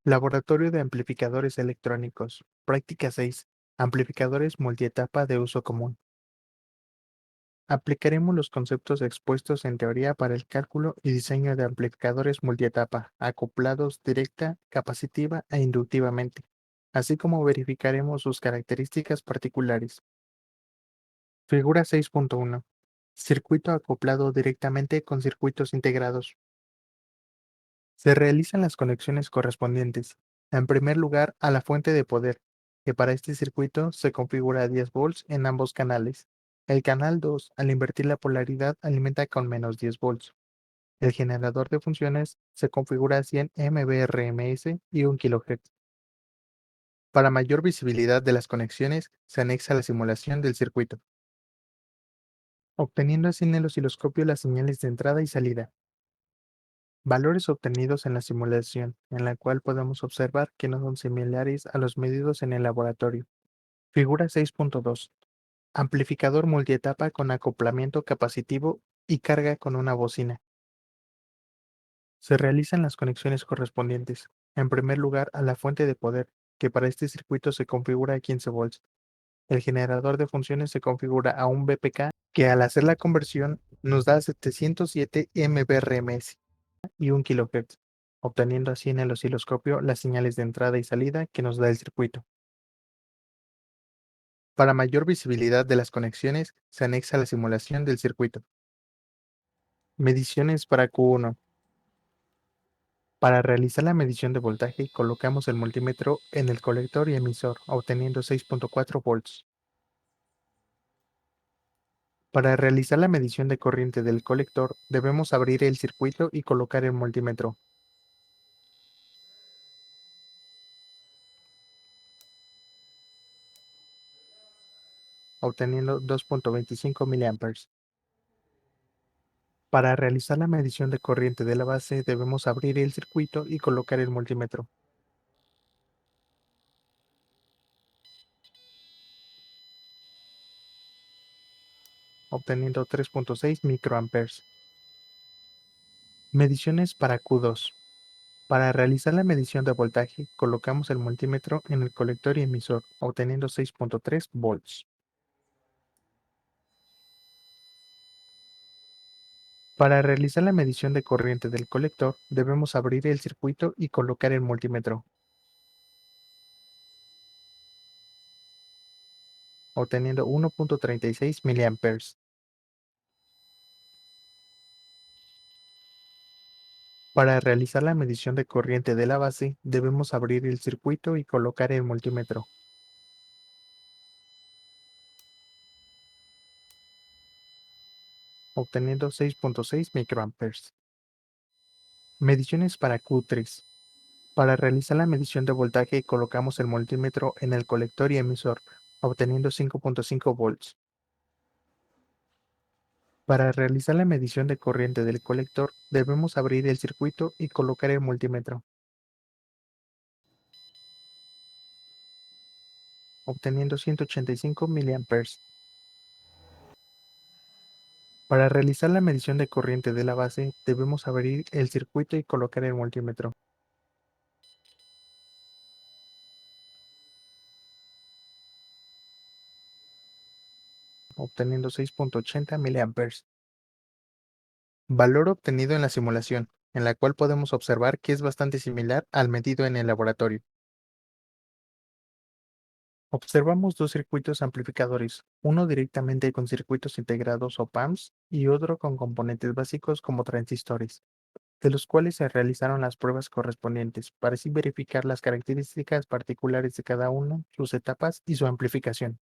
Laboratorio de amplificadores electrónicos. Práctica 6. Amplificadores multietapa de uso común. Aplicaremos los conceptos expuestos en teoría para el cálculo y diseño de amplificadores multietapa, acoplados directa, capacitiva e inductivamente, así como verificaremos sus características particulares. Figura 6.1. Circuito acoplado directamente con circuitos integrados. Se realizan las conexiones correspondientes, en primer lugar a la fuente de poder, que para este circuito se configura a 10 volts en ambos canales. El canal 2, al invertir la polaridad, alimenta con menos 10 volts. El generador de funciones se configura a 100 mBrms y 1 kHz. Para mayor visibilidad de las conexiones, se anexa la simulación del circuito, obteniendo así en el osciloscopio las señales de entrada y salida. Valores obtenidos en la simulación, en la cual podemos observar que no son similares a los medidos en el laboratorio. Figura 6.2. Amplificador multietapa con acoplamiento capacitivo y carga con una bocina. Se realizan las conexiones correspondientes, en primer lugar a la fuente de poder, que para este circuito se configura a 15 volts. El generador de funciones se configura a un BPK, que al hacer la conversión nos da 707 mBrms y 1 kHz, obteniendo así en el osciloscopio las señales de entrada y salida que nos da el circuito. Para mayor visibilidad de las conexiones, se anexa la simulación del circuito. Mediciones para Q1. Para realizar la medición de voltaje, colocamos el multímetro en el colector y emisor, obteniendo 6.4 volts. Para realizar la medición de corriente del colector, debemos abrir el circuito y colocar el multímetro, obteniendo 2.25 mA. Para realizar la medición de corriente de la base, debemos abrir el circuito y colocar el multímetro, obteniendo 3.6 microamperes. Mediciones para Q2. Para realizar la medición de voltaje, colocamos el multímetro en el colector y emisor, obteniendo 6.3 volts. Para realizar la medición de corriente del colector, debemos abrir el circuito y colocar el multímetro, obteniendo 1.36 mA. Para realizar la medición de corriente de la base, debemos abrir el circuito y colocar el multímetro, obteniendo 6.6 microamperes. Mediciones para Q3. Para realizar la medición de voltaje, colocamos el multímetro en el colector y emisor, obteniendo 5.5 volts. Para realizar la medición de corriente del colector, debemos abrir el circuito y colocar el multímetro, obteniendo 185 mA. Para realizar la medición de corriente de la base, debemos abrir el circuito y colocar el multímetro, obteniendo 6.80 mA. Valor obtenido en la simulación, en la cual podemos observar que es bastante similar al medido en el laboratorio. Observamos dos circuitos amplificadores, uno directamente con circuitos integrados o PAMs y otro con componentes básicos como transistores, de los cuales se realizaron las pruebas correspondientes para así verificar las características particulares de cada uno, sus etapas y su amplificación.